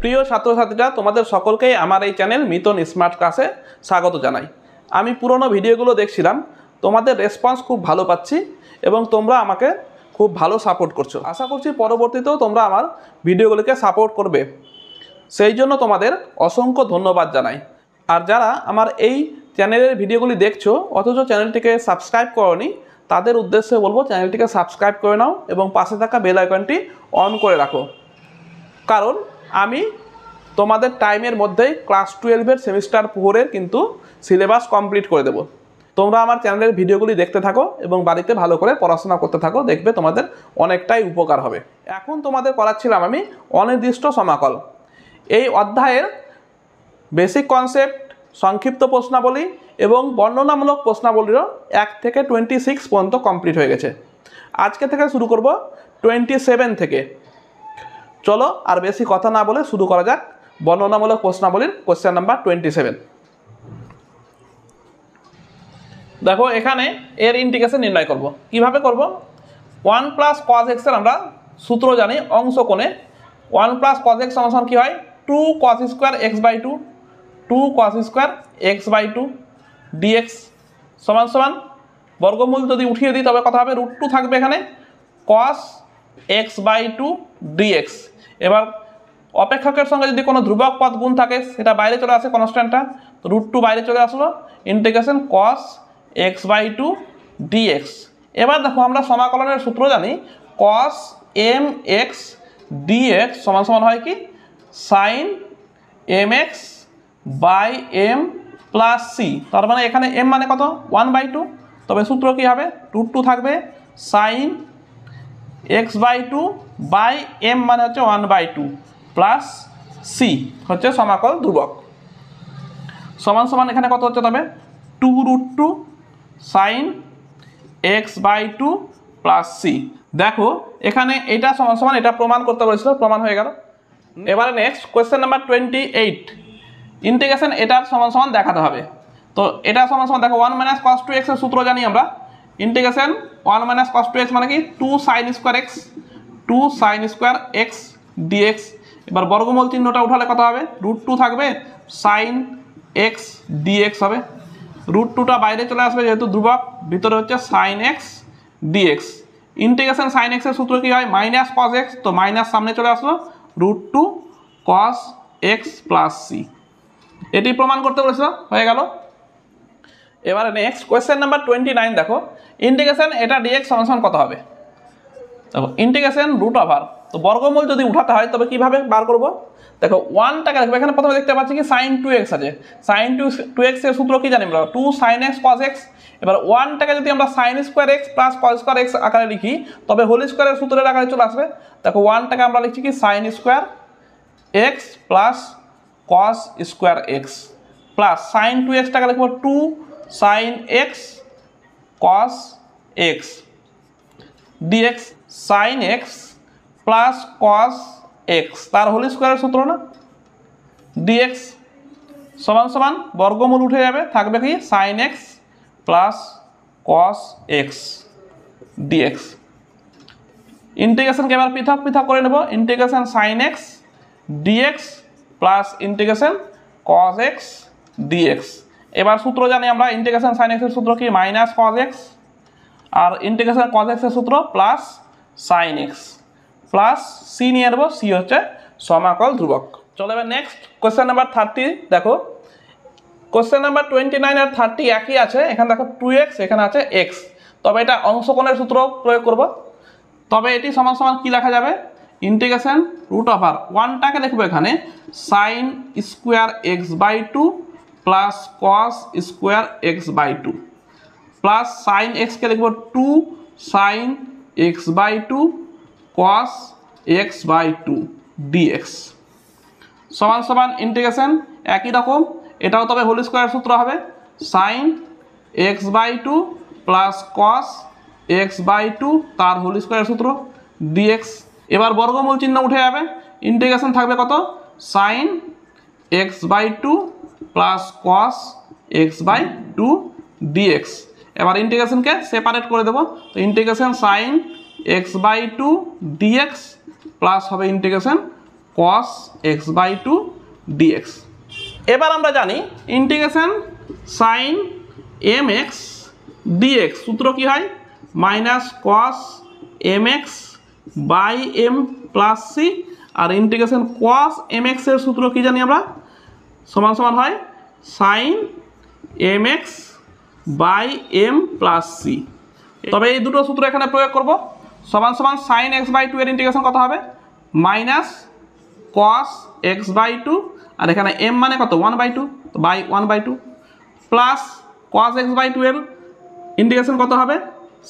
প্রিয় ছাত্রছাত্রীরা, তোমাদের সকলকেই আমার এই চ্যানেল মিতন স্মার্ট ক্লাসে স্বাগত জানাই। আমি পুরনো ভিডিওগুলো দেখছিলাম, তোমাদের রেসপন্স খুব ভালো পাচ্ছি এবং তোমরা আমাকে খুব ভালো সাপোর্ট করছো। আশা করছি পরবর্তীতেও তোমরা আমার ভিডিওগুলোকে সাপোর্ট করবে, সেই জন্য তোমাদের অসংখ্য ধন্যবাদ জানাই। আর যারা আমার এই চ্যানেলের ভিডিওগুলি দেখছো অথচ চ্যানেলটিকে সাবস্ক্রাইব করোনি, তাদের উদ্দেশ্যে বলবো চ্যানেলটিকে সাবস্ক্রাইব করে নাও এবং পাশে থাকা বেল আইকনটি অন করে রাখো, কারণ আমি তোমাদের টাইমের মধ্যেই ক্লাস 12-এর সেমিস্টার 4-এর কিন্তু সিলেবাস কমপ্লিট করে দেব। তোমরা আমার চ্যানেলের ভিডিওগুলি দেখতে থাকো এবং বাড়িতে ভালো করে পড়াশোনা করতে থাকো, দেখবে তোমাদের অনেকটাই উপকার হবে। এখন তোমাদের করাচ্ছিলাম আমি অনির্দিষ্ট সমাকল। এই অধ্যায়ের বেসিক কনসেপ্ট, সংক্ষিপ্ত প্রশ্নাবলী এবং বর্ণনামূলক প্রশ্নাবলীরও 1 থেকে 26 পর্যন্ত কমপ্লিট হয়ে গেছে। আজকে থেকে শুরু করব 27 থেকে। চলো আর বেশি কথা না বলে শুরু করা যাক বর্ণনামূলক প্রশ্নাবলীর কোশ্চেন নাম্বার 27। দেখো, এখানে এর ইন্টিগ্রেশন নির্ণয় করব। কিভাবে করব? 1 + cos x এর আমরা সূত্র জানি অংশকোণে। 1 + cos x সমান কি হয়? 2 cos² x/2 2 cos² x/2 dx সমান বর্গমূল যদি উঠিয়ে দিই তবে কত হবে? √2 থাকবে এখানে cos x/2 dx। এবার অপেক্ষকের সঙ্গে যদি কোনো ধ্রুবক পদ গুণ থাকে সেটা বাইরে চলে আসে, কনস্ট্যান্টটা, তো √2 বাইরে চলে আসলো, ইন্টিগ্রেশন cos x/2 dx। এবার দেখো, আমরা সমাকলনের সূত্র জানি cos mx dx সমান হয় কি? sin mx/m + c। তার মানে এখানে m মানে কত? 1/2। তবে সূত্র কি হবে? √2 থাকবে sin x/2/m মানে হচ্ছে 1/2 প্লাস c হচ্ছে সমাকল ধ্রুবক। সমান এখানে কত হচ্ছে? তবে 2√2 sin x/2 প্লাস c। দেখো, এখানে এটা সমান এটা প্রমাণ করতে বলেছিল, প্রমাণ হয়ে গেল। এবারে নেক্সট কোয়েশ্চেন নাম্বার 28। ইন্টিগ্রেশন এটার সমান দেখাতে হবে। তো এটা সমান দেখো 1 - cos 2x এর সূত্র জানি আমরা। ইন্টিগ্রেশন 1 - cos 2x মানে কি? 2 sin² x dx। এবার বর্গমূল চিহ্নটা উঠালে কত হবে? √2 থাকবে sin x dx হবে। √2টা বাইরে চলে আসবে যেহেতু ধ্রুবক, ভিতরে হচ্ছে sin x dx। Integration sin x এর সূত্র কি হয়? -cos x, তো মাইনাস সামনে চলে আসলো, √2 cos x প্লাস c। এটি প্রমাণ করতে বলেছিল, হয়ে গেল। এবারে নেক্সট কোয়েশ্চেন নাম্বার 29। দেখো, ইন্টিগ্রেশন এটা dx সমান কত হবে? দেখো, ইন্টিগ্রেশন √, তো বর্গমূল যদি উঠাতে হয় তবে কিভাবে বার করব? দেখো, 1টাকে দেখো, এখানে প্রথমে দেখতে পাচ্ছি কি sin 2x আছে। sin 2x এর সূত্র কি জানি আমরা? 2 sin x cos x। এবার 1টাকে যদি আমরা sin² x plus cos² x আকারে লিখি তবে হোল স্কয়ারের সূত্রের আকারে চলে আসবে। দেখো, 1টাকে আমরা লিখছি কি sin² x plus cos² x plus sin 2x টাকে লিখব 2 sin x cos x dx sin x plus cos x তার হোল স্কয়ারের সূত্র না, dx সমান বর্গমূল উঠে যাবে, থাকবে কি? sin x plus cos x dx। ইন্টিগ্রেশনকে এবার পৃথক করে নেব। Integration sin x dx plus integration cos x dx। এবার সূত্র জানি আমরা, ইন্টিগ্রেশন sin x এর সূত্র কি? -cos x, আর ইন্টিগ্রেশন cos x এর সূত্র plus sin x plus c নিয়ে নেব, c হচ্ছে সমাকল ধ্রুবক। চলো এবার নেক্সট কোশ্চেন নাম্বার 30। দেখো, কোশ্চেন নাম্বার 29 আর 30 একই আছে। এখানে দেখো 2x, এখানে আছে x, তবে এটা অংশকোণের সূত্র প্রয়োগ করব। তবে এটি সমান কি লেখা যাবে? ইন্টিগ্রেশন √1টাকে লিখবো এখানে sin² x/2 plus cos² x/2 plus sin x কে লিখবো 2 sin x/2 cos x/2 dx সমান ইন্টিগ্রেশন একই রকম, এটাও তবে হোল স্কয়ারের সূত্র হবে sin x/2 plus cos x/2 তার হোল স্কয়ারের সূত্র dx। এবার বর্গমূল চিহ্ন উঠে যাবে, ইন্টিগ্রেশন থাকবে কত? sin x/2 plus cos x/2 dx। এবার ইন্টিগ্রেশনকে সেপারেট করে দেব, তো integration sin x/2 dx plus হবে ইন্টিগ্রেশন cos x/2 dx। এবার আমরা জানি ইন্টিগ্রেশন sin mx dx সূত্র কি হয় minus cos mx by m plus c, আর ইন্টিগ্রেশন cos mx এর সূত্র কি জানি আমরা সমান সমান হয় sin mx by m plus c। তবে এই দুটো সূত্র এখানে প্রয়োগ করব। সমান সমান sin x/2 এর ইন্টিগ্রেশন কত হবে মাইনাস cos x/2, আর এখানে m মানে কত 1/2 বাই 1/2 প্লাস cos x/2 এর ইন্টিগ্রেশন কত হবে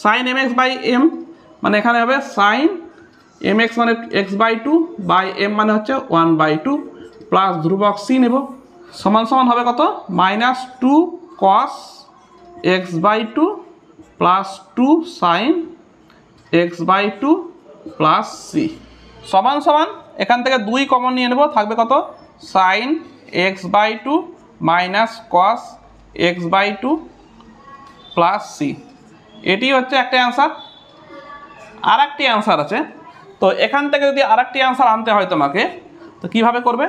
sin mx বাই m, মানে এখানে হবে sin mx মানে x/2 বাই m মানে হচ্ছে 1/2 প্লাস ধ্রুবক c নেব, সমান সমান হবে কত minus 2 cos x/2 plus 2 sin x/2 plus c সমান সমান এখান থেকে 2 কমন নিয়ে নেব, থাকবে কত sin x/2 minus cos x/2 plus c। এটি হচ্ছে একটা অ্যান্সার। আর একটি অ্যান্সার আছে, তো এখান থেকে যদি আর একটি অ্যান্সার আনতে হয় তোমাকে, তো কীভাবে করবে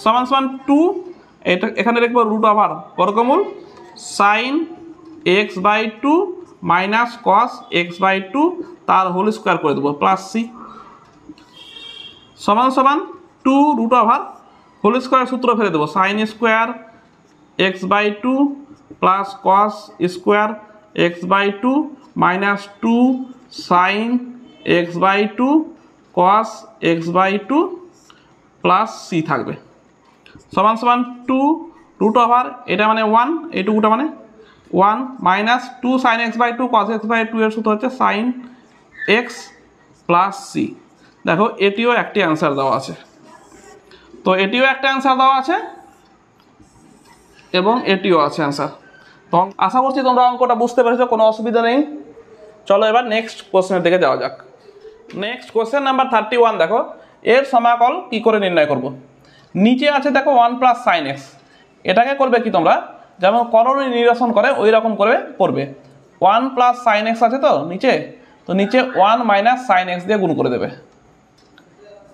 সমান সমান 2 এটা এখানে লিখবো রুট ওভার বর্গমূল sin x/2 minus cos x/2 তার হোল স্কোয়ার করে দেবো প্লাস c সমান সমান 2 রুট ওভার হোল স্কোয়ার সূত্র ফেলে দেবো sin square x/2 plus cos square x/2 minus 2 sin x/2 cos x/2 plus c থাকবে সমান সমান 2 রুট ওভার এটা মানে 1 এইটুকুটা মানে 1 minus 2 sin x/2 cos x/2 এর সূত্র হচ্ছে sin x প্লাস c। দেখো এটিও একটি অ্যান্সার দেওয়া আছে, তো এটিও একটা অ্যান্সার দেওয়া আছে এবং এটিও আছে অ্যান্সার। তো আশা করছি তোমরা অঙ্কটা বুঝতে পেরেছো, কোনো অসুবিধা নেই। চলো এবার নেক্সট কোশ্চেনের দিকে যাওয়া যাক। নেক্সট কোশ্চেন নাম্বার 31 দেখো, এর সমাকল কি করে নির্ণয় করব। নিচে আছে দেখো 1 প্লাস সাইন এক্স, এটাকে করবে কি তোমরা যেমন করণীয় নিরসন করে ওই রকম করবে 1 প্লাস সাইন এক্স আছে তো নিচে 1 মাইনাস সাইন এক্স দিয়ে গুণ করে দেবে,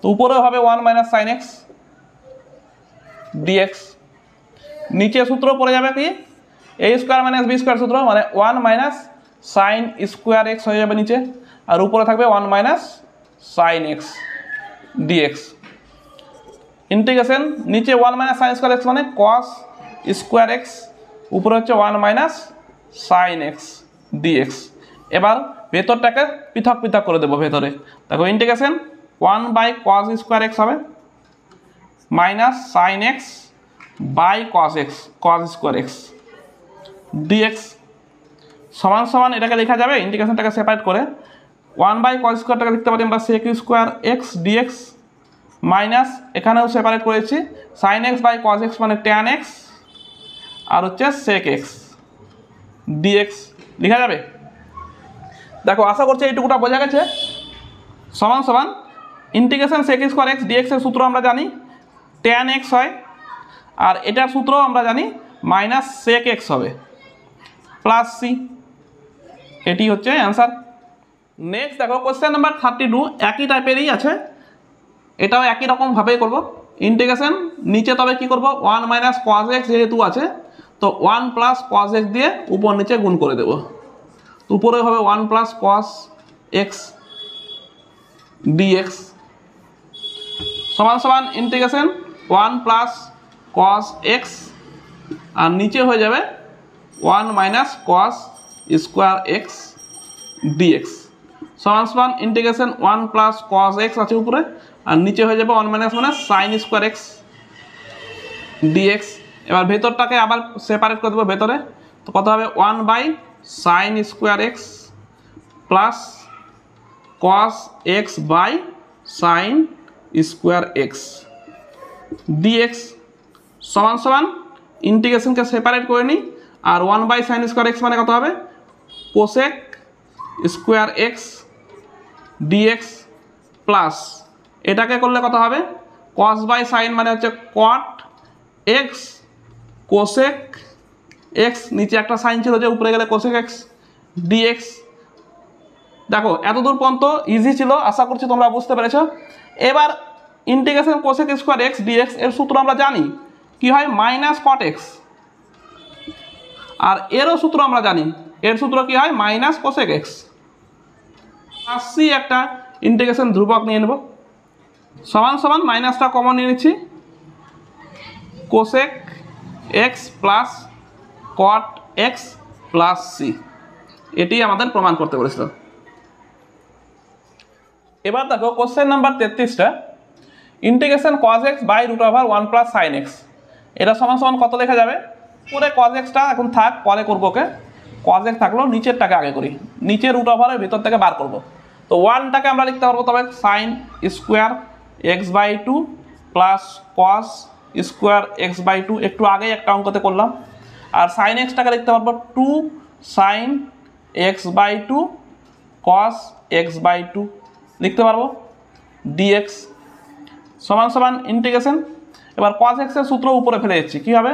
তো উপরে হবে 1 মাইনাস সাইন এক্স ডিএক্স, নিচে সূত্র পড়ে যাবে কি এ স্কোয়ার মাইনাস বি স্কোয়ার সূত্র, মানে 1 মাইনাস সাইন স্কোয়ার এক্স হয়ে যাবে নিচে, আর উপরে থাকবে 1 minus sine x dx. Integration নিচে 1 মাইনাস সাইন স্কোয়ার এক্স মানে কস স্কোয়ার এক্স, উপরে হচ্ছে 1 মাইনাস সাইন এক্স ডিএক্স। এবার ভেতরটাকে পৃথক পৃথক করে দেবো ভেতরে, দেখো integration 1 by cos square x হবে minus sine x by cos square x dx সমান সমান এটাকে লেখা যাবে ইন্টিগ্রেশনটাকে সেপারেট করে 1 বাই কস স্কোয়ারটাকে লিখতে পারি আমরা sec square x dx minus এখানেও সেপারেট করেছি sine x by cos x মানে ট্যান এক্স আর হচ্ছে সেক এক্স ডিএক্স লেখা যাবে। দেখো আশা করছি এইটুকুটা বোঝা গেছে। সমান সমান integration sec square x dx এর সূত্র আমরা জানি ট্যান এক্স হয়, আর এটার সূত্র আমরা জানি মাইনাস সেক এক্স হবে প্লাস সি, এটি হচ্ছে অ্যান্সার। নেক্সট দেখো কোশ্চেন নাম্বার 32 একই টাইপেরই আছে, এটাও একই রকমভাবেই করব ইন্টিগ্রেশন নিচে, তবে কি করব 1 মাইনাস কস এক্স যেহেতু আছে তো 1 প্লাস কস এক্স দিয়ে উপর নিচে গুণ করে দেব, উপরে হবে 1 প্লাস কস এক্স ডিএক্স সমান সমান ইন্টিগ্রেশন 1 প্লাস কস এক্স আর নিচে হয়ে যাবে 1 minus cos square x dx সমান সমান ইন্টিগ্রেশন 1 প্লাস কস এক্স আছে উপরে আর নিচে হয়ে যাবে 1 মাইনাস মানে সাইন স্কোয়ার এক্স ডিএক্স। এবার ভেতরটাকে আবার সেপারেট করে দেবো ভেতরে, তো কত হবে 1 by sine square x plus cos x by sine square x dx সমান সমান ইন্টিগ্রেশনকে সেপারেট করে নিই, আর 1 বাই সাইন স্কোয়ার এক্স মানে কত হবে cosec square x dx plus এটাকে করলে কত হবে কস বাই সাইন মানে হচ্ছে কট এক্স কোসেক এক্স, নিচে একটা সাইন ছিল যে উপরে গেলে কোসেক এক্স ডিএক্স। দেখো এতদূর পর্যন্ত ইজি ছিল, আশা করছি তোমরা বুঝতে পেরেছ। এবার integration cosec square x dx এর সূত্র আমরা জানি কি হয় মাইনাস কট এক্স, আর এরও সূত্র আমরা জানি, এর সূত্র কি হয় minus cosec x. Plus c একটা ইন্টিগ্রেশন ধ্রুবক নিয়ে নেব, সমান সমান মাইনাসটা কমন নিয়ে নিচ্ছি, cosec x plus cot x plus c, এটি আমাদের প্রমাণ করতে বলেছিল। এবার দেখো কোশ্চেন নাম্বার 33টা, integration cos x by root over 1 plus sine x, এটা সমান সমান কত লেখা যাবে? পরে কজ এক্সটা এখন থাক, পরে করবো, ওকে কজ এক্স থাকলো, নিচেরটাকে আগে করি, নিচে রুট ওভারের ভিতর থেকে বার করব। তো 1টাকে আমরা লিখতে পারবো তবে sine square x by 2 plus cos square x by 2, একটু আগেই একটা অঙ্কতে করলাম। আর সাইন এক্সটাকে লিখতে পারবো 2 sine x by 2 cos x by 2 লিখতে পারবো, ডিএক্স সমান সমান ইন্টিগ্রেশন। এবার কস এক্সের সূত্র উপরে ফেলে দিচ্ছি, কী হবে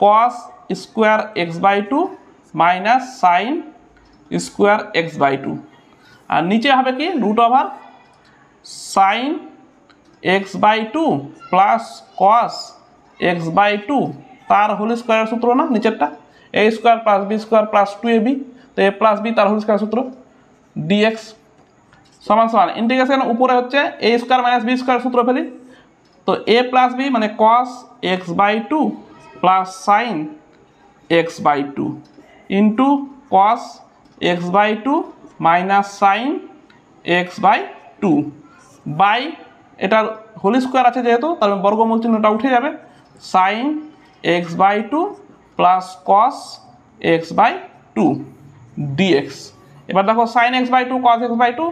cos square x by 2 minus sine square x by 2, আর নিচে হবে কি root over sine x by 2 plus cos x by 2 তার হোল স্কোয়ারের সূত্র না নিচেরটা, a square plus b square plus 2ab, তো এ প্লাস বি তার হোল স্কোয়ার সূত্র, ডিএক্স সমান সমান ইন্টিগ্রেশন উপরে হচ্ছে a square minus b square সূত্র ফেলি, তো এ প্লাস বি মানে কস x by 2 plus sine x by 2 into cos x by 2 minus sine x by 2 by এটার হোল স্কোয়ার আছে যেহেতু তার বর্গমূল চিহ্নটা উঠে যাবে, sine x by 2 plus cos x by 2 dx. এবার দেখো sine x by 2 cos x by 2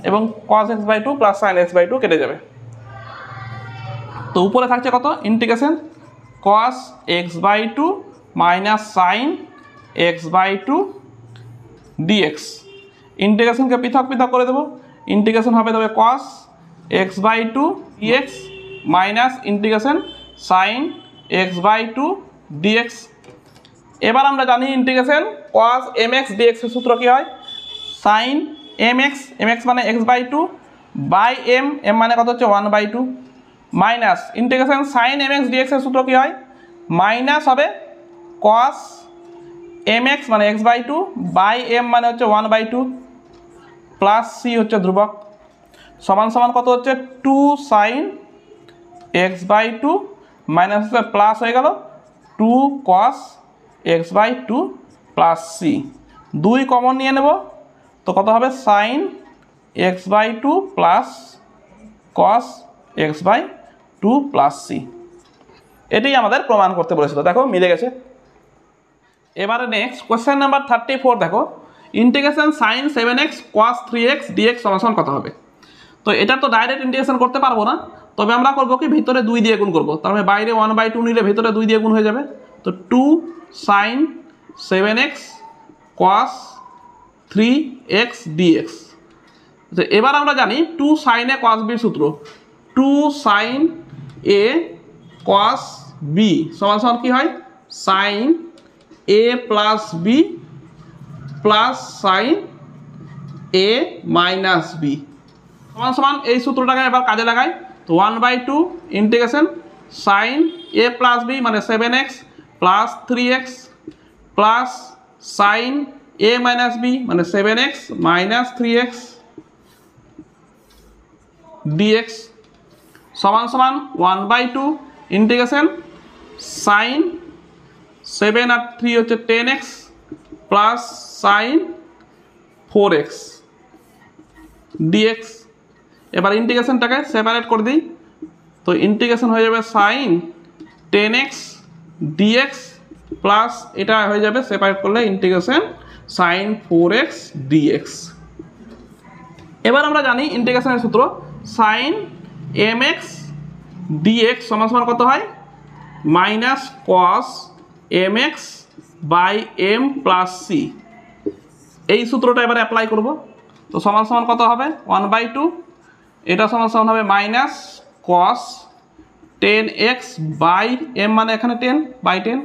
এবং cos x by 2 plus sine x by 2 কেটে যাবে, তো উপরে থাকছে কত integration cos x by 2 minus sine x by 2 dx. ইন্টিগ্রেশনকে পৃথক পৃথক করে দেবো, ইন্টিগ্রেশন হবে তবে cos x by 2 dx minus integration sine x by 2 dx. এবার আমরা জানি integration cos m x dx এর সূত্র কী হয় সাইন এম এক্স মানে এক্স বাই 2 বাই এম মানে কত হচ্ছে 1 by 2 minus integration sine m x dx এর সূত্র কী হয় মাইনাস হবে কস এম এক্স মানে এক্স বাই 2 বাই এম মানে হচ্ছে 1 বাই 2 প্লাস সি হচ্ছে ধ্রুবক, সমান সমান কত হচ্ছে 2 সাইন এক্স বাই 2 মাইনাস হচ্ছে প্লাস হয়ে গেল 2 cos x by 2 plus c, 2 common নিয়ে নেব, তো কত হবে sine x by 2 plus cos x by 2 plus c, এটি আমাদের প্রমাণ করতে বলেছিল, দেখো মিলে গেছে। এবারে নেক্সট কোয়েশ্চেন নাম্বার 34 দেখো ইন্টিগ্রেশন সাইন 7x কস 3x dx সমান কত হবে? তো এটা তো ডাইরেক্ট ইন্টিগ্রেশন করতে পারবো না, তবে আমরা করবো কি ভিতরে 2 দিয়ে গুণ করবো, তার মানে বাইরে 1 বাই 2 নিলে ভিতরে 2 দিয়ে গুণ হয়ে যাবে, তো 2 সাইন 7x কস 3x dx। তো এবার আমরা জানি 2 সাইন এ কস বির সূত্র 2 সাইন এ কস বি সমান সমান কি হয় sine a plus b plus sine a minus b সমান সমান এই সূত্রটাকে এবার কাজে লাগাই, তো 1/2 integration sine a plus b মানে 7x plus 3x plus sine a minus b মানে 7x মাইনাস 3x dx সমান সমান 1/2 ইন্টিগ্রেশন সাইন 7 আর 3 হচ্ছে 10x plus sign 4x dx। এবার ইন্টিগ্রেশনটাকে সেপারেট করে দিই, তো ইন্টিগ্রেশন হয়ে যাবে সাইন 10x dx প্লাস এটা হয়ে যাবে সেপারেট করলে ইন্টিগ্রেশন সাইন 4x dx। এবার আমরা জানি ইন্টিগ্রেশনের সূত্র সাইন mx dx সমান সমান কত হয় minus cos mx by m plus c, এই সূত্রটা এবারে অ্যাপ্লাই করব, তো সমান সমান কত হবে 1/2, এটা সমান সমান হবে minus cos 10x by m মানে এখানে 10 by 10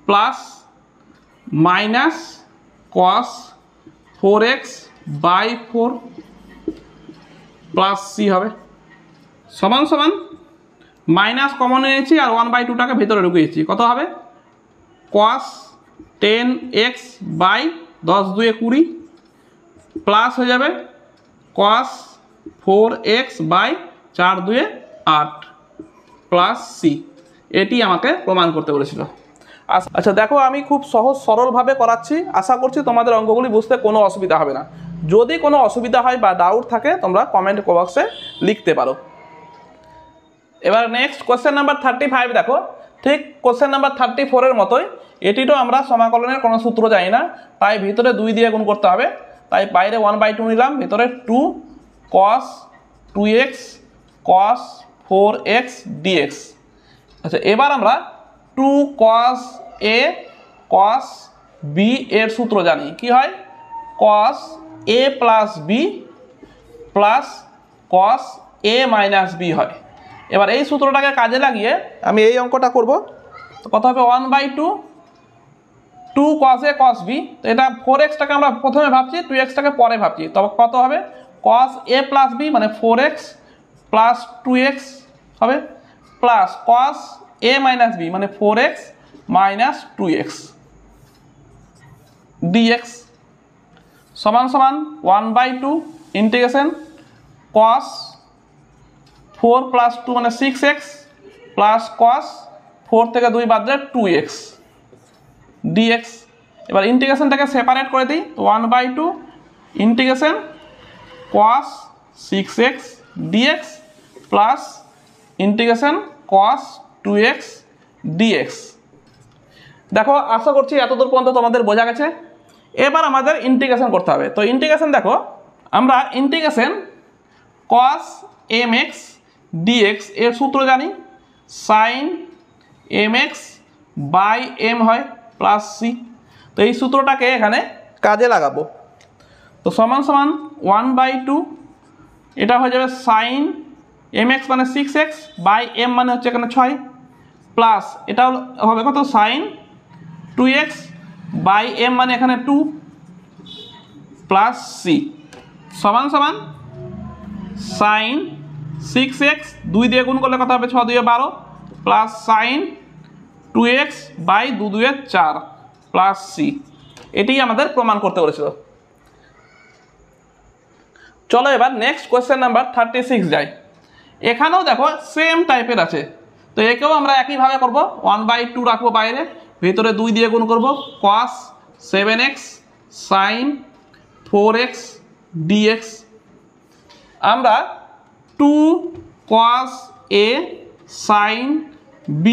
plus minus cos 4x by 4 plus c হবে, সমান সমান মাইনাস কমন নিয়েছি আর 1/2টাকে ভেতরে ঢুকিয়েছি, কত হবে cos 10x বাই 10 2 20 প্লাস হয়ে যাবে cos 4x by 4 2 8 plus c. এটি আমাকে প্রমাণ করতে বলেছিল। আচ্ছা দেখো, আমি খুব সহজ সরলভাবে করাচ্ছি, আশা করছি তোমাদের অঙ্কগুলি বুঝতে কোনো অসুবিধা হবে না। যদি কোনো অসুবিধা হয় বা ডাউট থাকে তোমরা কমেন্ট বক্সে লিখতে পারো। এবার নেক্সট কোশ্চেন নাম্বার 35 দেখো, ঠিক কোশ্চেন নাম্বার 34-এর মতোই এটিরও আমরা সমাকলনের কোনো সূত্র জানি না, তাই ভিতরে 2 দিয়ে গুণ করতে হবে। তাই বাইরে 1/2 নিলাম, ভিতরে 2 cos 2x cos 4x dx। আচ্ছা এবার আমরা 2 cos a cos b এর সূত্র জানি, কি হয় cos a plus b plus cos a minus b হয়। এবার এই সূত্রটাকে কাজে লাগিয়ে আমি এই অঙ্কটা করব। তো কত হবে 1/2 2 cos a cos b। তো এটা 4x-টাকে আমরা প্রথমে ভাবছি, 2x-টাকে পরে ভাবছি, তবে কত হবে cos a প্লাস b মানে 4x প্লাস 2x হবে plus cos a minus b মানে 4x মাইনাস 2x dx সমান সমান 1/2 ইন্টিগ্রেশন cos 4 প্লাস 2 মানে 6x প্লাস cos 4 থেকে 2 বাদ দিলে 2x dx। এবার ইন্টিগ্রেশনটাকে সেপারেট করে দিই, 1/2 integration cos 6x dx plus integration cos 2x dx। দেখো আশা করছি এতদূর পর্যন্ত তোমাদের বোঝা গেছে। এবার আমাদের ইন্টিগ্রেশন করতে হবে। তো ইন্টিগ্রেশন দেখো, আমরা ইন্টিগ্রেশন cos mx dx এর সূত্র জানি, sin mx বাই m হয় প্লাস সি। তো এই সূত্রটাকে এখানে কাজে লাগাবো। তো সমান সমান 1/2 এটা হয়ে যাবে sin mx মানে 6x বাই m মানে হচ্ছে এখানে 6 প্লাস এটা হবে কত sin 2x বাই m মানে এখানে 2 প্লাস সি সমান সমান sin 6x 2 দিয়ে গুণ করলে কত হবে 6 2 12 plus sin 2x by 2 2 4 plus c. এটি আমাদের প্রমাণ করতে বলেছিল। চলো এবার নেক্সট কোয়েশ্চেন নাম্বার 36 যাই। এখানেও দেখো সেম টাইপের আছে, তো একেও আমরা একইভাবে করব। 1/2 রাখবো বাইরে, ভিতরে 2 দিয়ে গুণ করব cos 7x sin 4x dx। আমরা 2 cos a sin b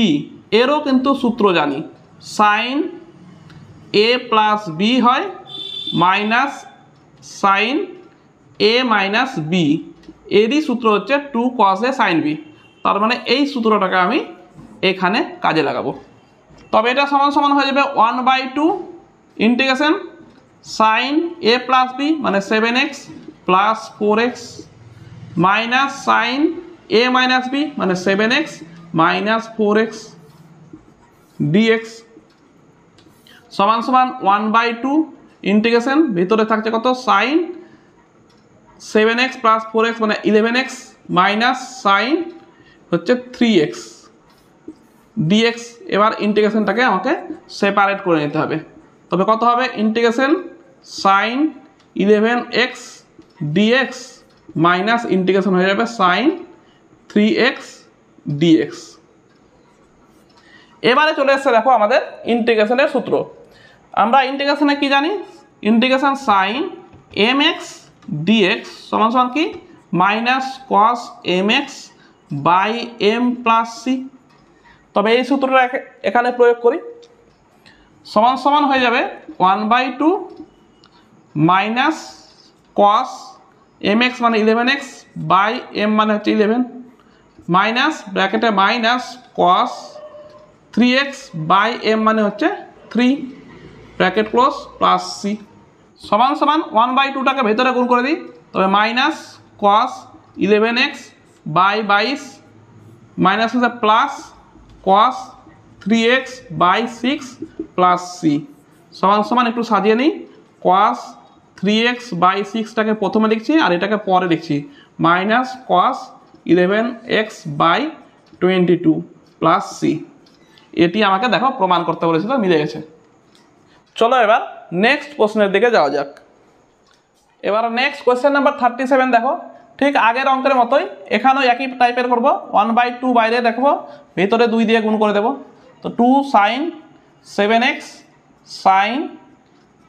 এরও কিন্তু সূত্র জানি, sin a প্লাস b হয় minus sin a minus b, এরই সূত্র হচ্ছে 2 cos a sin b। তার মানে এই সূত্রটাকে আমি এখানে কাজে লাগাবো। তবে এটা সমান সমান হয়ে যাবে 1/2 integration sin a plus b মানে 7x plus 4x minus sin a minus b মানে 7x মাইনাস 4x dx সমান সমান 1/2 ইন্টিগ্রেশন ভিতরে থাকছে কত sin 7x প্লাস 4x মানে 11x মাইনাস sin হচ্ছে 3x dx। এবার ইন্টিগ্রেশনটাকে আমাকে সেপারেট করে নিতে হবে। তবে কত হবে integration sin 11x dx minus integration হয়ে যাবে sin 3x dx। এবারে চলে এসেছে দেখো আমাদের ইন্টিগ্রেশনের সূত্র। আমরা ইন্টিগ্রেশনে কি জানি, ইন্টিগ্রেশন sin mx dx সমান সমান কি minus cos mx by m plus c. তবে এই সূত্রটা এখানে প্রয়োগ করি, সমান সমান হয়ে যাবে 1/2 মাইনাস cos mx মানে 11x বাই m মানে হচ্ছে 11 মাইনাস ব্র্যাকেটে minus cos 3x by m মানে হচ্ছে 3 ব্র্যাকেট ক্লোজ প্লাস সি সমান সমান 1/2টাকে ভেতরে গুণ করে দিই, তবে minus cos 11x by 22 minus হচ্ছে plus cos 3x by 6 plus c সমান সমান একটু সাজিয়ে নিই, cos 3x বাই 6টাকে প্রথমে লিখছি আর এটাকে পরে লিখছি minus cos 11x/22 plus c. এটি আমাকে দেখো প্রমাণ করতে বলেছিল, মিলে গেছে। চলো এবার নেক্সট প্রশ্নের দিকে যাওয়া যাক। এবার নেক্সট কোয়েশ্চেন নাম্বার 37 দেখো, ঠিক আগের অঙ্কের মতোই এখানেও একই টাইপের করব। 1/2 বাইরে দেখবো, ভিতরে 2 দিয়ে গুণ করে দেব। তো 2 sin 7x sin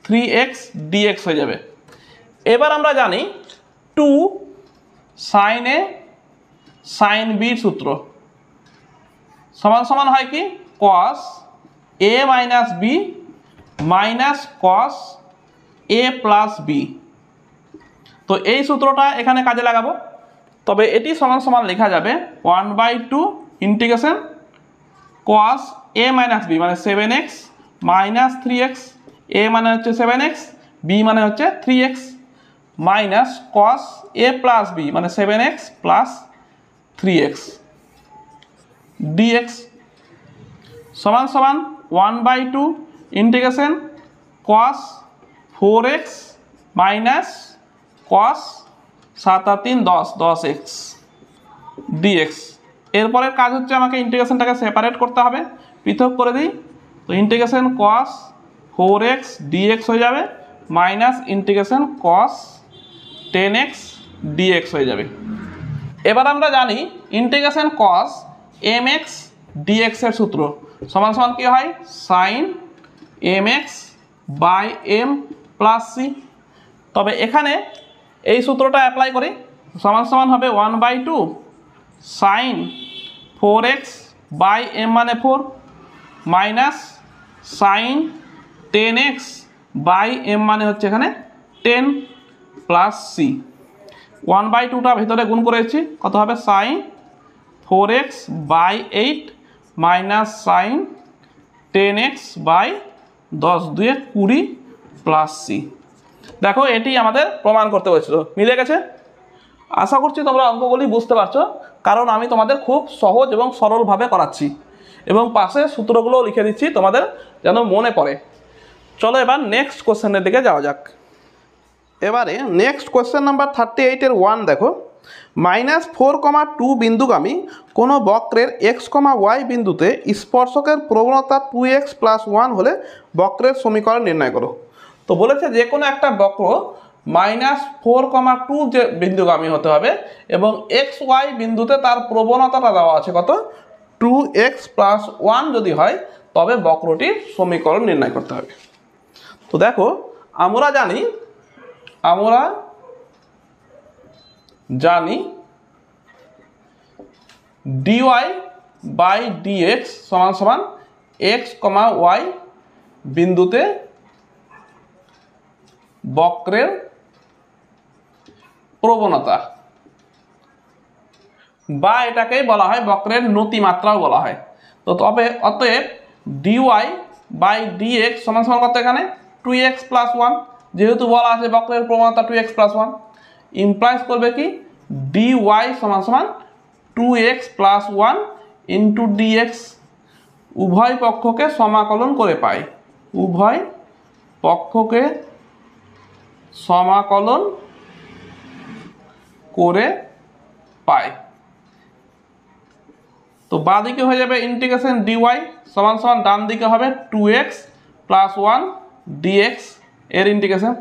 3x dx হয়ে যাবে। এবার আমরা জানি 2 sin a sin b সূত্র সমান সমান হয় কি cos a minus b minus cos a plus b। তো এই সূত্রটা এখানে কাজে লাগাবো। তবে এটি সমান সমান লেখা যাবে 1/2 integration cos a minus b মানে 7x minus 3x, a মানে হচ্ছে 7x, b মানে হচ্ছে 3x minus cos a plus b মানে 7x plus 3x dx সমান সমান 1/2 integration cos 4x minus cos 7 আর 3 10 10x dx। এরপরের কাজ হচ্ছে আমাকে ইন্টিগ্রেশনটাকে সেপারেট করতে হবে, পৃথক করে দিই। তো ইন্টিগ্রেশন cos 4x dx হয়ে যাবে minus integration cos 10x dx হয়ে যাবে। এবার আমরা জানি ইন্টিগ্রেশন cos mx dx এর সূত্র সমান সমান কি হয় sin mx by m plus c। তবে এখানে এই সূত্রটা অ্যাপ্লাই করি, সমান সমান হবে 1/2 sin 4x বাই m মানে 4 minus sin 10x by m মানে হচ্ছে এখানে 10 প্লাস c। 1/2টা ভিতরে গুণ করেছি, কত হবে sin 4x by 8 minus sin 10x by 10 2 20 plus c। দেখো এটি আমাদের প্রমাণ করতে হয়েছিল, মিলে গেছে। আশা করছি তোমরা অঙ্কগুলি বুঝতে পারছো, কারণ আমি তোমাদের খুব সহজ এবং সরলভাবে করাচ্ছি এবং পাশে সূত্রগুলো লিখে দিচ্ছি তোমাদের যেন মনে পড়ে। চলো এবার নেক্সট কোশ্চেনের দিকে যাওয়া যাক। এবারে নেক্সট কোয়েশ্চেন নাম্বার 38 এর 1 দেখো, -4,2 বিন্দুগামী কোনো বক্রের x, y বিন্দুতে স্পর্শকের প্রবণতা 2x + 1 হলে বক্রের সমীকরণ নির্ণয় করো। তো বলেছে যে কোনো একটা বক্র -4,2 যে বিন্দুগামী হতে হবে এবং x, y বিন্দুতে তার প্রবণতাটা দেওয়া আছে কত 2x + 1 যদি হয় তবে বক্রটির সমীকরণ নির্ণয় করতে হবে। তো দেখো আমরা জানি dy বাই dx সমান সমান x, y বিন্দুতে বক্রের প্রবণতা, বা এটাকেই বলা হয় বক্রের নতিমাত্রাও বলা হয়। তো তবে অতএব dy বাই dx সমান সমান কত এখানে 2x + 1, যেহেতু বলা আছে বক্রের প্রবণতা 2x + 1 ইমপ্লাইজ করবে কি dy সমান সমান 2x + 1 ইন্টু dx। উভয় পক্ষকে সমাকলন করে পাই, উভয় পক্ষকে সমাকলন করে পাই। তো বাঁ দিকে হয়ে যাবে ইন্টিগ্রেশন dy সমান সমান ডান দিকে হবে 2x + 1 dx এর ইন্টিগ্রেশন।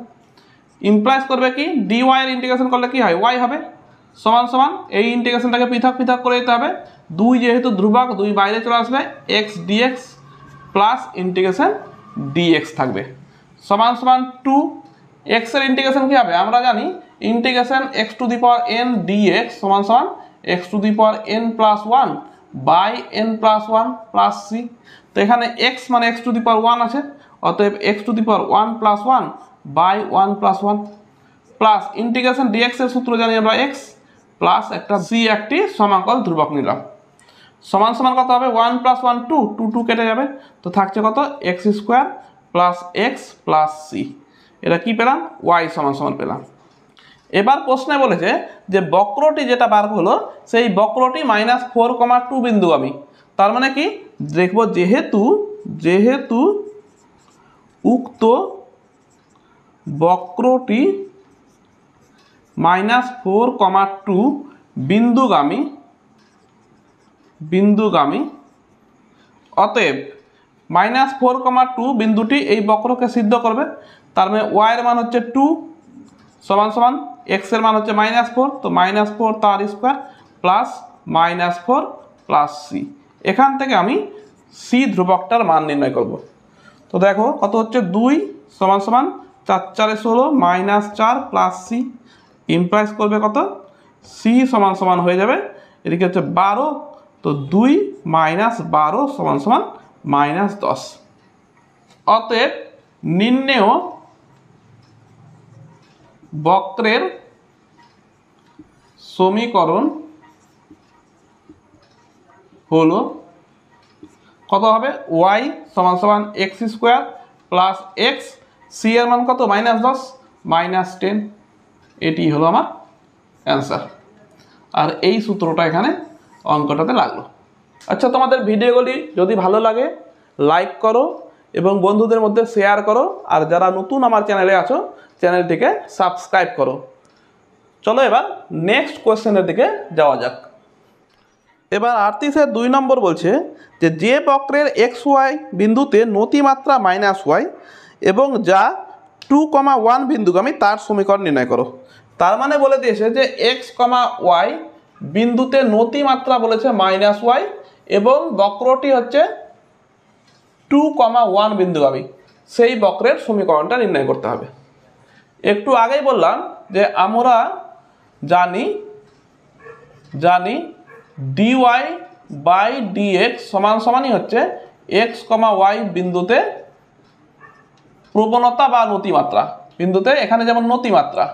ইমপ্লাইজ করবে কি dy এর ইন্টিগ্রেশন করলে কি হয় y হবে সমান সমান এই ইন্টিগ্রেশনটাকে পৃথক পৃথক করে দিতে হবে, 2 যেহেতু ধ্রুবক 2 বাইরে চলে আসবে x dx plus integration dx থাকবে সমান সমান 2। x এর ইন্টিগ্রেশন কি হবে আমরা জানি ইন্টিগ্রেশন x⁴n dx সমান সমান x⁴n + 1 by n + 1 plus c। তো এখানে x মানে x⁴1 আছে, অতএব x⁴1 + 1 by 1 + 1 plus integration dx এর সূত্র জানি আমরা x প্লাস একটা c একটি সমাকল ধ্রুবক নিলাম সমান সমান কত হবে 1 + 1 2 2 2 কেটে যাবে, তো থাকছে কত x² + x প্লাস c। এটা কি পেলাম y সমান সমান পেলাম। এবার প্রশ্নে বলেছে যে বক্রটি যেটা বার হলো সেই বক্রটি -4,2 বিন্দুগামী। তার মানে কি দেখব যেহেতু উক্ত বক্রটি -4,2 বিন্দুগামী অতএব -4, 2 বিন্দুটি এই বক্রকে সিদ্ধ করবে। তার মানে y এর মান হচ্ছে 2 সমান সমান x এর মান হচ্ছে -4, তো -4 তার স্কয়ার প্লাস -4 প্লাস c। এখান থেকে আমি c ধ্রুবকটার মান নির্ণয় করব। তো দেখো কত হচ্ছে 2 সমান সমান 4 4 16 -4 প্লাস c ইমপ্লাইজ করবে কত c সমান সমান হয়ে যাবে এদিকে হচ্ছে 12, তো 2 -12 সমান সমান -10। অতএব নির্ণেয় বক্রের সমীকরণ হলো কত হবে y সমান সমান x² প্লাস x, c এর মান কত -10 -10, এটি হলো আমার অ্যান্সার। আর এই সূত্রটা এখানে অঙ্কটাতে লাগলো। আচ্ছা, তোমাদের ভিডিওগুলি যদি ভালো লাগে লাইক করো এবং বন্ধুদের মধ্যে শেয়ার করো, আর যারা নতুন আমার চ্যানেলে আছো চ্যানেলটিকে সাবস্ক্রাইব করো। চলো এবার নেক্সট কোয়েশ্চেনের দিকে যাওয়া যাক। এবার 38-এর 2 নম্বর বলছে যে বক্রের xy বিন্দুতে নতিমাত্রা -y এবং যা 2, 1 বিন্দুগামী তার সমীকরণ নির্ণয় করো। তার মানে বলে দিয়েছে যে x, y বিন্দুতে নতিমাত্রা বলেছে -y এবং বক্রটি হচ্ছে 2, 1 বিন্দুগামী, সেই বক্রের সমীকরণটা নির্ণয় করতে হবে। একটু আগেই বললাম যে আমরা জানি dy বাই dx সমান সমানই হচ্ছে x, y বিন্দুতে প্রবণতা বা নতিমাত্রা। বিন্দুতে এখানে যেমন নতিমাত্রা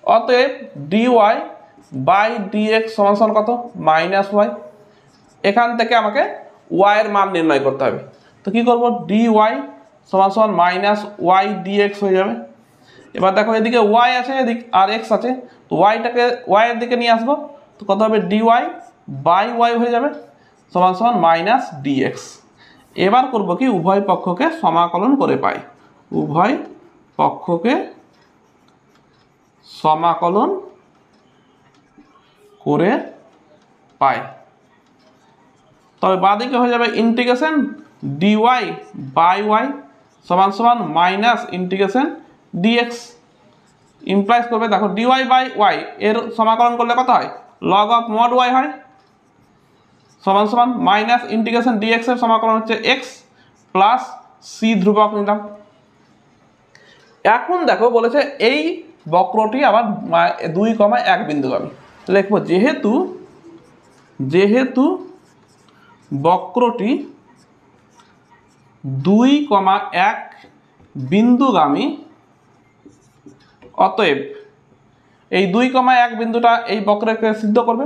অতএব dy বাই dx সমান সমান কত -y। এখান থেকে আমাকে y এর মান নির্ণয় করতে হবে। তো কি করব, dy সমান সমান -y dx হয়ে যাবে। এবার দেখো এদিকে y আছে আর x আছে, তো yটাকে y এর দিকে নিয়ে আসবো, তো কত হবে dy বাই y হয়ে যাবে সমান সমান -dx। এবার করব কি, উভয় পক্ষকে সমাকলন করে পাই, উভয় পক্ষকে সমাকলন করে পাই। তবে বাঁদিকে হয়ে যাবে ইন্টিগ্রেশন dy বাই y সমান সমান ইন্টিগ্রেশন dx ইমপ্লাইজ করবে, দেখো dy বাই y এর সমাকলন করলে কত হয় log অফ mod y হয় সমান সমান ইন্টিগ্রেশন dx এর সমাকলন হচ্ছে x প্লাস c ধ্রুবক নিলাম। এখন দেখো বলেছে এই বক্রটি আবার 2, 1 বিন্দুগামী, লিখবো যেহেতু বক্রটি 2, 1 বিন্দুগামী অতএব এই 2, 1 বিন্দুটা এই বক্রকে সিদ্ধ করবে।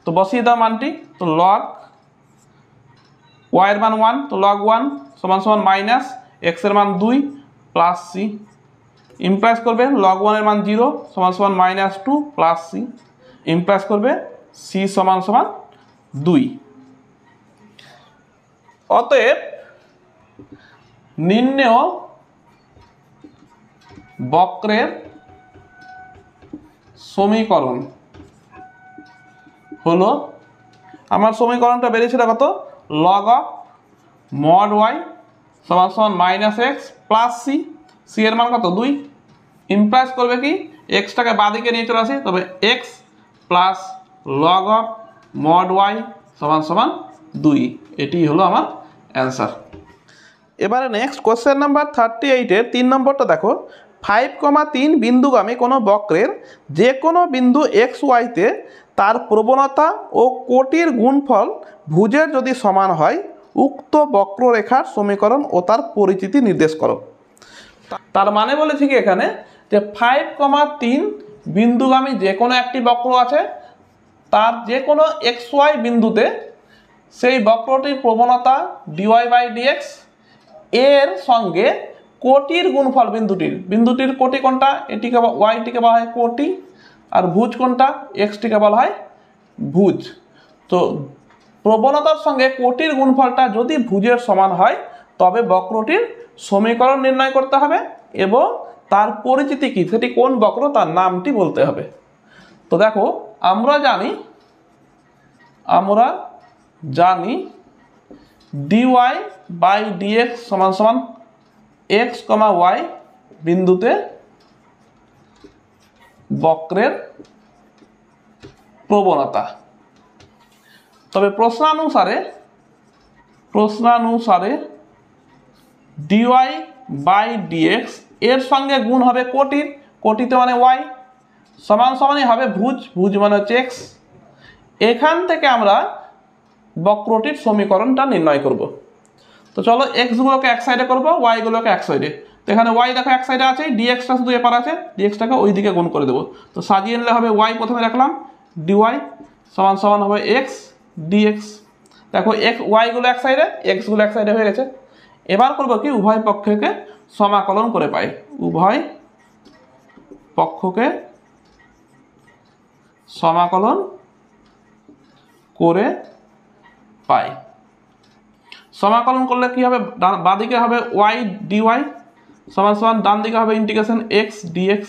তো বসিয়ে দাও মানটি, তো log y এর মান 1, তো log 1 সমান সমান x এর মান 2 প্লাস c ইমপ্লাইজ করবে log 1 এর মান 0 সমান সমান -2 প্লাস c ইমপ্লাইজ করবে c সমান সমান 2। অতএব নির্ণেয় বক্রের সমীকরণ হলো, আমার সমীকরণটা বেরিয়েছিল কত log অফ mod y সমান সমান -x প্লাস c, c এর মান কত 2 ইমপ্লাইজ করবে কি xটাকে বাঁদিকে নিয়ে চলে আসি, তবে x plus log of mod y সমান সমান 2, এটি হলো আমার অ্যান্সার। এবারে নেক্সট কোশ্চেন নাম্বার 38-এর 3 নম্বরটা দেখো, 5, 3 বিন্দুগামী কোনো বক্রের যে কোনো বিন্দু xy তে তার প্রবণতা ও কোটির গুণফল ভুজের যদি সমান হয় উক্ত বক্ররেখার সমীকরণ ও তার পরিচিতি নির্দেশ করো। তার মানে বলেছি কি এখানে যে 5, 3 বিন্দুগামী যে কোনো একটি বক্র আছে, তার যে কোনো xy বিন্দুতে সেই বক্রটির প্রবণতা dy বাই dx এর সঙ্গে কোটির গুণফল বিন্দুটির কোটি কোনটা, এটিকে yটিকে বলা হয় কোটি, আর ভুজ কোনটা xটিকে বলা হয় ভুজ। তো প্রবণতার সঙ্গে কোটির গুণফলটা যদি ভুজের সমান হয় তবে বক্রটির সমীকরণ নির্ণয় করতে হবে এবং তার পরিচিতি কি, সেটি কোন বক্র তার নামটি বলতে হবে। তো দেখো আমরা জানি dy বাই dx সমান সমান x, y বিন্দুতে বক্রের প্রবণতা। তবে প্রশ্নানুসারে dy বাই dx এর সঙ্গে গুণ হবে কোটিতে মানে y, সমান সমানই হবে ভুজ মানে হচ্ছে x। এখান থেকে আমরা বক্রটির সমীকরণটা নির্ণয় করব। তো চলো x গুলোকে এক সাইডে করব, y গুলোকে এক সাইডে। তো এখানে y দেখো এক সাইডে আছে, dxটা শুধু এপার আছে, dxটাকে ওই দিকে গুণ করে দেবো। তো সাজিয়ে নিলে হবে y প্রথমে রাখলাম, dy সমান সমান হবে x dx। দেখো y গুলো এক সাইডে, x গুলো এক সাইডে হয়ে গেছে। এবার করবো কি, উভয় পক্ষকে সমাকলন করে পাই, উভয় পক্ষকে সমাকলন করে পাই। সমাকলন করলে কি হবে, বাঁদিকে হবে y dy সমান সমান ডান দিকে হবে ইন্টিগ্রেশন x dx,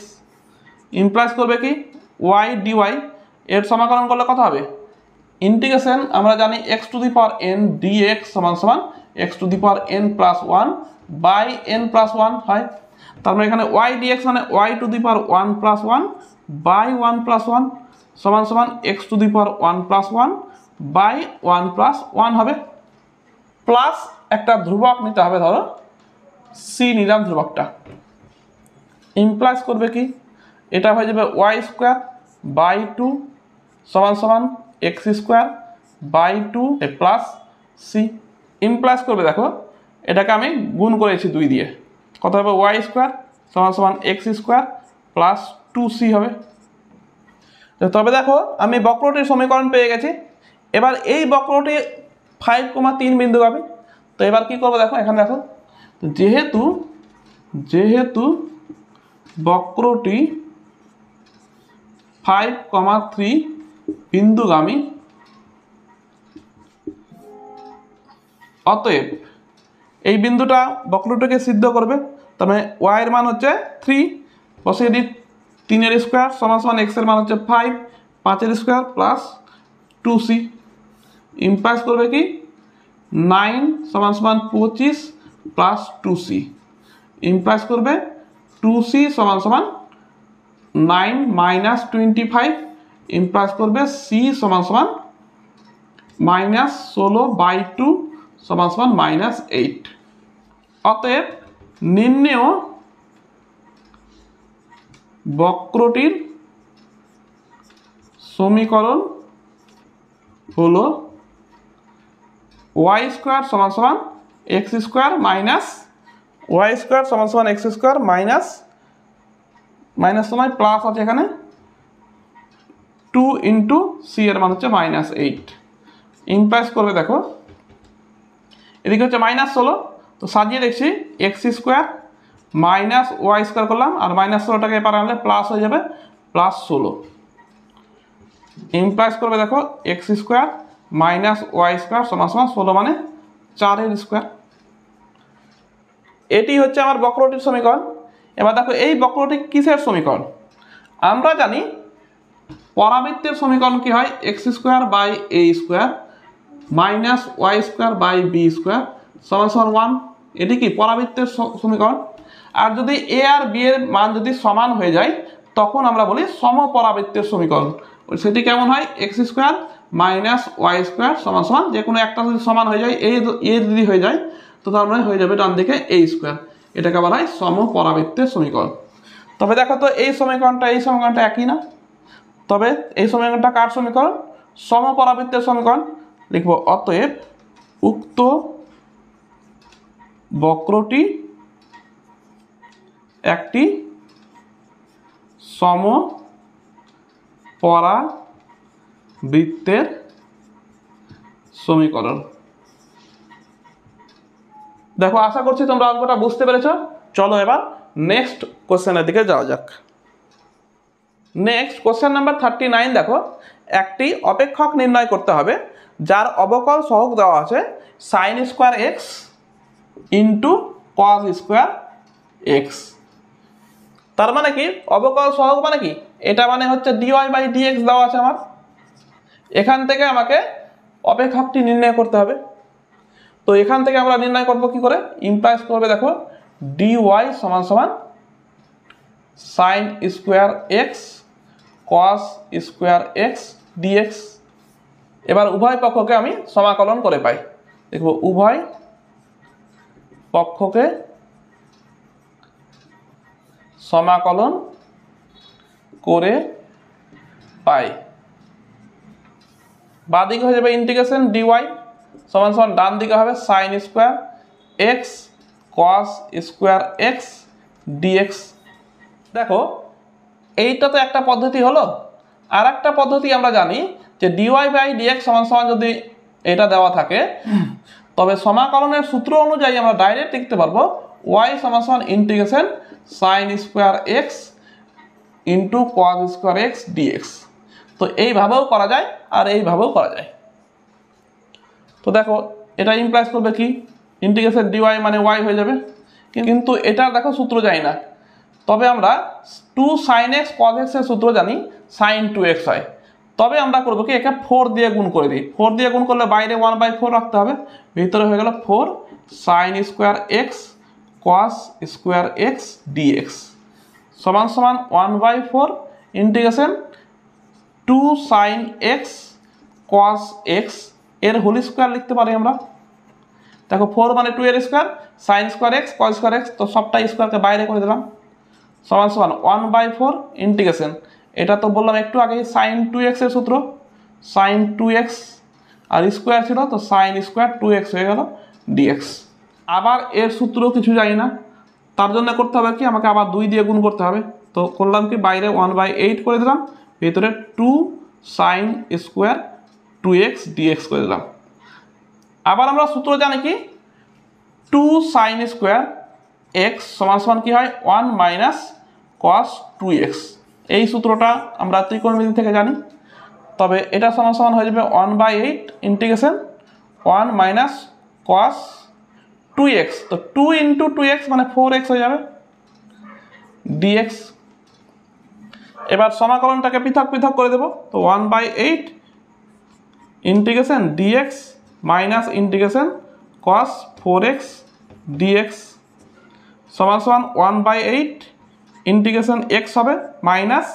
ইমপ্লাইজ করবে কি y dy এর সমাকলন করলে কত হবে, ইন্টিগ্রেশন আমরা জানি x to the power n dx সমান সমান x to the power n plus 1 by n plus 1 হয়। তার মানে এখানে y dx মানে y to the power 1 plus 1 by 1 plus 1 সমান সমান x to the power 1 plus 1 by 1 plus 1 হবে। প্লাস একটা ধ্রুবক নিতে হবে, ধরো c নিলাম ধ্রুবকটা, ইমপ্লাইজ করবে কি, এটা হয়ে যাবে y স্কোয়ার বাই 2 সমান সমান x square by 2 plus c। Implies করবে দেখো এটাকে আমি গুণ করেছি 2 দিয়ে, কত হবে y স্কোয়ার সমান সমান x স্কোয়ার প্লাস 2c হবে। তবে দেখো আমি বক্রটির সমীকরণ পেয়ে গেছি। এবার এই বক্রটি 5,3 বিন্দুগামী। তো এবার কি করবো দেখো, এখানে দেখো যেহেতু বক্রটি 5,3 বিন্দুগামী, অতএব এই বিন্দুটা বক্রটিকে সিদ্ধ করবে। তার মানে y এর মান হচ্ছে 3, বসিয়ে দিই 3 এর স্কোয়ার সমান সমান x এর মান হচ্ছে 5, 5 এর স্কোয়ার প্লাস 2c, ইমপ্লাইজ করবে কি 9 সমান সমান 25 প্লাস 2c, ইমপ্লাইজ করবে 2c সমান সমান 9 মাইনাস 25, ইমপ্লাইজ করবে c সমান সমান মাইনাস 16 বাই 2 সমান সমান মাইনাস 8। অতএব নির্ণেয় বক্রটির সমীকরণ হলো y স্কোয়ার সমান সমান x square minus y square সমান সমান x স্কোয়ার মাইনাস মাইনাস সময় প্লাস আছে এখানে 2 ইন্টু c এর মান হচ্ছে মাইনাস 8, ইমপ্লাইজ করবে দেখো এদিকে হচ্ছে মাইনাস 16, তো সাজিয়ে দেখছি x square minus y square করলাম, আর মাইনাস 16টাকে এপারে আনলে প্লাস হয়ে যাবে প্লাস 16, ইমপ্লাইজ করবে দেখো x square minus y square সমান সমান 16 মানে 4 এর স্কোয়ার। এটি হচ্ছে আমার বক্রটির সমীকরণ। এবার দেখো এই বক্রটি কিসের সমীকরণ, আমরা জানি পরাবৃত্তের সমীকরণ কি হয়, x square by a square minus y square by b square সমান সমান 1, এটি কি পরাবৃত্তের সমীকরণ। আর যদি a আর b এর মান যদি সমান হয়ে যায় তখন আমরা বলি সমপরাবৃত্তের সমীকরণ। সেটি কেমন হয়, x square minus y square সমান সমান যে কোনো একটা যদি সমান হয়ে যায়, a যদি হয়ে যায় তো তার মানে হয়ে যাবে ডান দিকে a স্কোয়ার, এটাকে বলা হয় সমপরাবৃত্তের সমীকরণ। তবে দেখো তো এই সমীকরণটা একই না, তবে এই সমীকরণটা কার সমীকরণ, সমপরাবৃত্তের সমীকরণ। লিখব অতএব উক্ত বক্রটি একটি সমপরাবৃত্তের সমীকরণ। দেখো আশা করছি তোমরা অঙ্কটা বুঝতে পেরেছো। চলো এবার নেক্সট কোশ্চেনের দিকে যাওয়া যাক। Next question number 39। দেখো একটি অপেক্ষক নির্ণয় করতে হবে যার অবকল সহগ দেওয়া আছে sin square x into cos square x. তার মানে কি অবকল সহগ মানে কি, এটা মানে হচ্ছে dy/dx দেওয়া আছে আমার, এখান থেকে আমাকে অপেক্ষকটি নির্ণয় করতে হবে। তো এখান থেকে আমরা নির্ণয় করব কি করে, ইমপ্লাইজ করবে দেখো dy সমান সমান sin square x cos square x dx। এবার উভয় পক্ষকে আমি সমাকলন করে পাই, দেখব উভয় পক্ষকে সমাকলন করে পাই। বাঁ দিকে হয়ে যাবে ইন্টিগ্রেশন dy সমান সমান, ডান দিকে হবে sin square x cos square x dx। দেখো এইটা তো একটা পদ্ধতি হলো, আর একটা পদ্ধতি আমরা জানি যে dy/dx সমান সমান যদি এটা দেওয়া থাকে তবে সমাকলনের সূত্র অনুযায়ী আমরা ডাইরেক্ট লিখতে পারবো y সমান সমান integration sin square x into cos square x dx। তো এইভাবেও করা যায় আর এইভাবেও করা যায়। তো দেখো এটা ইমপ্লাইজ করবে কি, ইন্টিগ্রেশন dy মানে y হয়ে যাবে, কিন্তু এটা দেখো সূত্র যায় না। তবে আমরা 2 sin x cos x এর সূত্র জানি sin 2x হয়। তবে আমরা করবো কি, একে 4 দিয়ে গুণ করে দিই, 4 দিয়ে গুণ করলে বাইরে 1/4 রাখতে হবে, ভিতরে হয়ে গেল 4 sin square x cos square x dx সমান সমান 1/4 integration 2 sin x cos x এর হোল স্কোয়ার লিখতে পারি আমরা। দেখো 4 মানে 2 এর square, sin square x cos square x, তো সবটা স্কোয়ারকে বাইরে করে দিলাম, সমান সমান 1/4 ইন্টিগ্রেশন, এটা তো বললাম একটু আগে sin 2x এর সূত্র, sin 2x আর স্কোয়ার ছিল তো sin স্কোয়ার 2x হয়ে গেল dx। আবার এর সূত্র কিছু জানি না, তার জন্য করতে হবে কি, আমাকে আবার 2 দিয়ে গুণ করতে হবে। তো করলাম কি, বাইরে 1/8 করে দিলাম, ভিতরে 2 sin স্কোয়ার 2x dx করে দিলাম। আবার আমরা সূত্র জানি কি, 2 sin স্কোয়ার x সমান সমান কি হয় 1 মাইনাস cos 2x, এই সূত্রটা আমরা ত্রিকোণমিতি থেকে জানি। তবে এটা সমান সমান হয়ে যাবে 1/8 ইন্টিগ্রেশন 1 মাইনাস cos 2x, তো 2 ইন্টু 2x মানে 4x হয়ে যাবে dx। এবার সমাকলনটাকে পৃথক পৃথক করে দেব, তো 1/8 integration dx minus integration cos 4x dx সমান সমান 1/8 ইন্টিগ্রেশন x হবে মাইনাস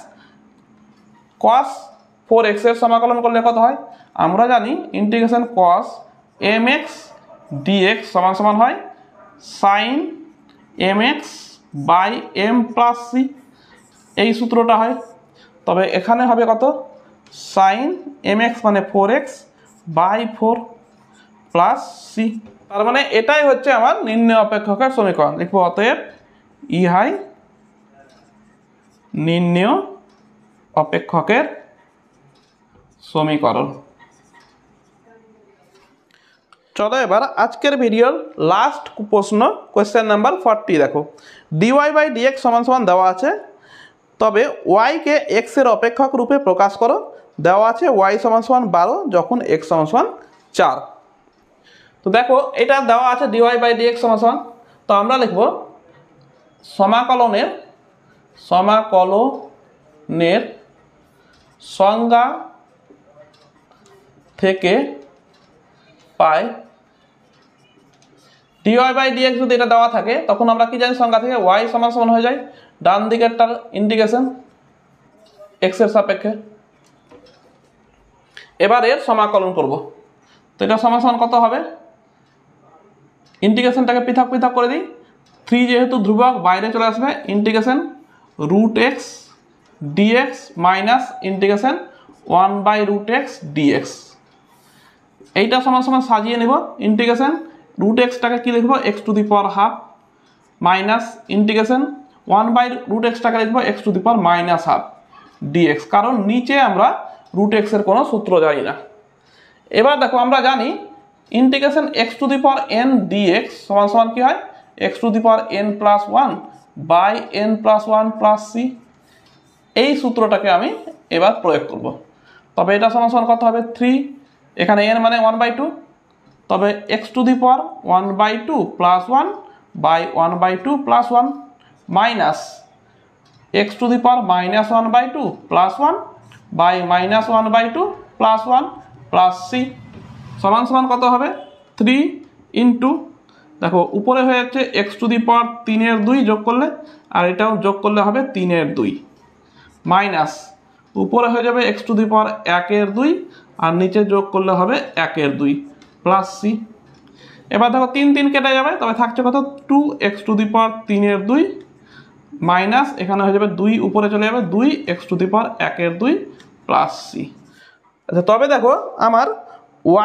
cos 4x এর সমাকলন করলে কত হয়, আমরা জানি ইন্টিগ্রেশন cos mx dx সমান সমান হয় sin mx by m plus c, এই সূত্রটা হয়। তবে এখানে হবে কত, sin mx মানে 4x বাই 4 প্লাস c, তার মানে এটাই হচ্ছে আমার নির্ণয় অপেক্ষকের সমীকরণ। লিখবো অতএব ইহাই নির্ণয় অপেক্ষকের সমীকরণ। চলো এবার আজকের ভিডিওর লাস্ট প্রশ্ন, কোয়েশ্চেন নাম্বার 40 দেখো, dy/dx সমান সমান দেওয়া আছে, তবে y কে x এর অপেক্ষক রূপে প্রকাশ করো, দেওয়া আছে y সমান সমান 12 যখন x সমান সমান 4। তো দেখো এটা দেওয়া আছে dy/dx সমান সমান, তো আমরা লিখব সমাকলনের সংজ্ঞা থেকে পাই dy/dx যদি এটা দেওয়া থাকে তখন আমরা কি জানি সংজ্ঞা থেকে y সমান সমান হয়ে যায় ডান দিকেরটার ইন্টিগ্রেশন x এর সাপেক্ষে। এবার এর সমাকলন করব, তো এটা সমান সমান কত হবে, ইন্টিগ্রেশনটাকে পৃথক পৃথক করে দিই, 3 যেহেতু ধ্রুবক বাইরে চলে আসবে, integration √x dx minus integration 1/√x dx, এইটা সমান সমান সাজিয়ে নেব, ইন্টিগ্রেশন √x-টাকে কি লিখব x⁻½ মাইনাস ইন্টিগ্রেশন 1/√x-টাকে লিখব x⁻−½ dx, কারণ নিচে আমরা √x এর কোনো সূত্র জানি না। এবার দেখো আমরা জানি ইন্টিগ্রেশন x⁻n dx সমান সমান কি হয় x⁻n+1 by n+1 plus c, এই সূত্রটাকে আমি এবার প্রয়োগ করব। তবে এটা সমান সমান কত হবে 3, এখানে n মানে 1/2, তবে x⁻1/2 + 1 by 1/2 + 1 minus x to the power -1/2 plus 1 by -1/2 plus 1 plus c সমান সমান কত হবে 3 ইন্টু দেখো উপরে হয়ে যাচ্ছে x টু দি পাওয়ার 3/2 যোগ করলে আর এটাও যোগ করলে হবে 3/2 মাইনাস উপরে হয়ে যাবে x টু দি পাওয়ার 1/2 আর নিচে যোগ করলে হবে 1/2 প্লাস সি। এবার দেখো 3 3 কেটে যাবে, তবে থাকছে কত 2x to the power 3/2 minus এখানে হয়ে যাবে 2 উপরে চলে যাবে 2x to the power 1/2 plus c. আচ্ছা তবে দেখো আমার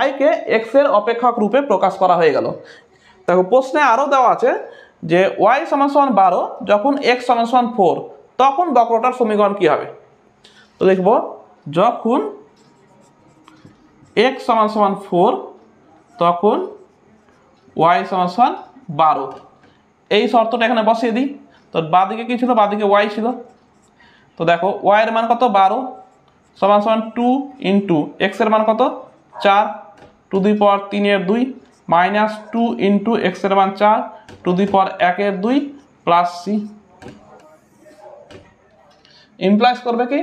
y কে x এর অপেক্ষক রূপে প্রকাশ করা হয়ে গেল। দেখো প্রশ্নে আরও দেওয়া আছে যে y সমান সমান 12 যখন x সমান সমান 4 তখন বক্রটার সমীকরণ কি হবে। তো দেখব যখন x সমান সমান 4 তখন y সমান সমান 12, এই শর্তটা এখানে বসিয়ে দিই। তো বাঁদিকে কি ছিল, বাঁদিকে y ছিল। তো দেখো y এর মান কত 12 সমান সমান 2 ইন্টু x এর মান কত 4 to the power 3/2 minus 2 into x এর মান 4 to the power 1/2 plus c. Implies করবে কি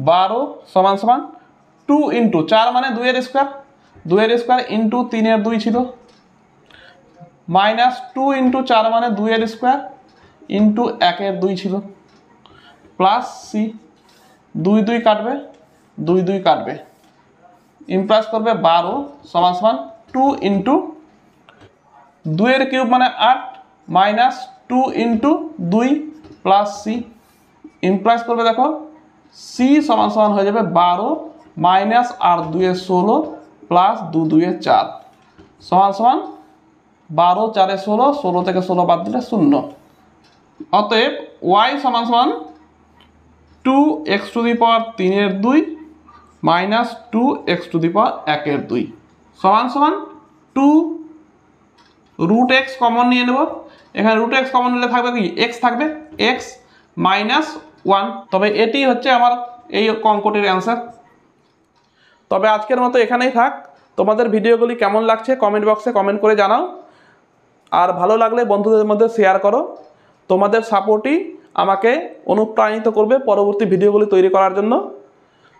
12 সমান সমান 2 ইন্টু 4 মানে 2 এর স্কোয়ার ইন্টু 3/2 ছিল মাইনাস 2 ইন্টু 4 মানে 2 এর স্কোয়ার ইন্টু 1/2 ছিল প্লাস সি 2 2 কাটবে 2 2 কাটবে ইমপ্লাইজ করবে 12 সমান সমান 2 ইন্টু 2 এর কিউব মানে 8 minus 2 into 2 plus c. Implies করবে দেখো সি সমান সমান হয়ে যাবে 12 মাইনাস আর 2 এর 16 প্লাস 2 2 এর 4 সমান সমান 12 4 এ 16, 16 থেকে 16 বাদ দিলে 0। অতএব y সমান সমান 2x to the power 3/2 minus 2x to the power 1/2 সমান সমান 2 রুট x কমন নিয়ে নেব। এখানে রুট x কমন নিলে থাকবে কি x থাকবে x মাইনাস 1। তবে এটি হচ্ছে আমার এই অঙ্কটির অ্যান্সার। তবে আজকের মতো এখানেই থাক। তোমাদের ভিডিওগুলি কেমন লাগছে কমেন্ট বক্সে কমেন্ট করে জানাও, আর ভালো লাগলে বন্ধুদের মধ্যে শেয়ার করো। তোমাদের সাপোর্টই আমাকে অনুপ্রাণিত করবে পরবর্তী ভিডিওগুলি তৈরি করার জন্য।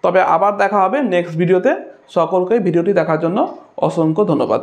তবে আবার দেখা হবে নেক্সট ভিডিওতে। সকলকে ভিডিওটি দেখার জন্য অসংখ্য ধন্যবাদ।